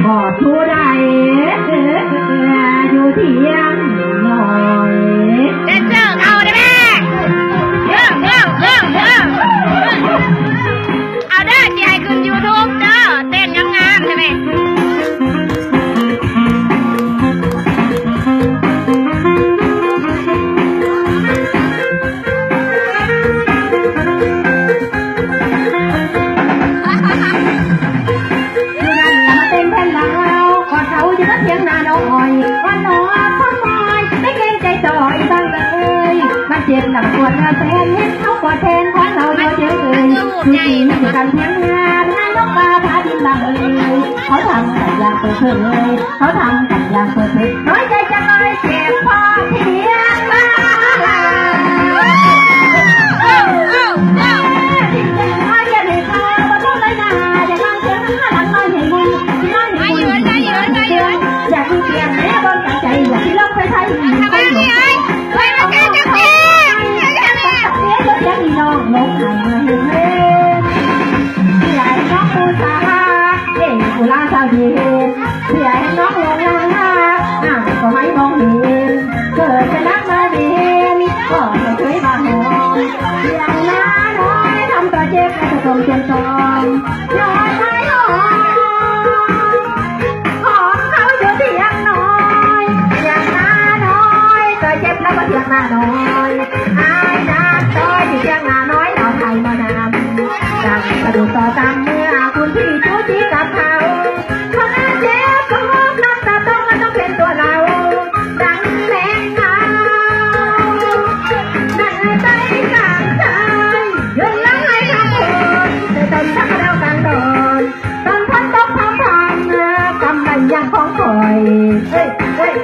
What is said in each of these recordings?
กอดทุใดอยู่เที่ยงหน่อยเดินเจอเอาได้ไหมเอาเด้อที่ให้ขึ้น YouTube เด้อเต้นงามๆใช่ไหมเจ็บหนักปวดแทนเห็นเขาปวดแทนของเราเยอะเยอะเลยที่มีกันเพียงงานนายกมาพาดินบังเลยเขาทำกันอย่างเปิดเผยเขาทำกันอย่างเปิดเผยน้อยใจจะน้อยเจ็บพอเพียงมาอยากดูเพียงแม่บนกันใจอยากที่ลงไปไทยน้องนกไข่มาเห็นเลยพี่ใหญ่น้องปูสาเอ๋กุลาสาวเย็นพี่ใหญ่น้องลงลังก็ไม่มองเห็นเกิดจะรักมาเด่นก็ไม่เคยมาหอมพี่ใหญ่น้าน้อยทำตัวเจ็บจะตรงเจ็บตรงน้อยไม่หอมเขาอยู่เถียงน้อยอย่างน้าน้อยตัวเจ็บแล้วก็เถียงน้าน้อยอายน้าต้อยที่เถียงน้าน้อยเราไทยมานำดังกระดูกต่อตามเมื่อคุณพี่จู้จี้กับเขาคนนั้นเจ็บก็น้ำตาต้องมันต้องเป็นตัวเราดังแรงเขาดังใจกลางใจยืนหลังให้ทั้งคนแต่ตนทักเรากลางโดนตอนพ้นตกพร้อมพังกำลังยังของคอยเฮ้ยเฮ้ย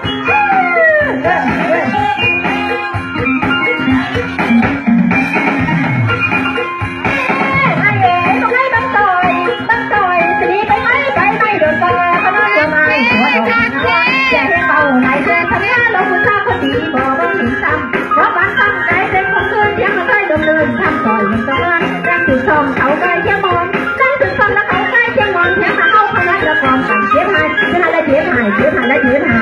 ทำก่อนยังต้องรักถึงชมเขาใกล้เชียงมอนนั่งถึงชมแล้วเขาใกล้เชียงมอนเชียงมาเข้าพนักละกรกันเจี๊ยบหายเจี๊ยบหายและเจี๊ยบหายเจี๊ยบหายและเจี๊ยบหาย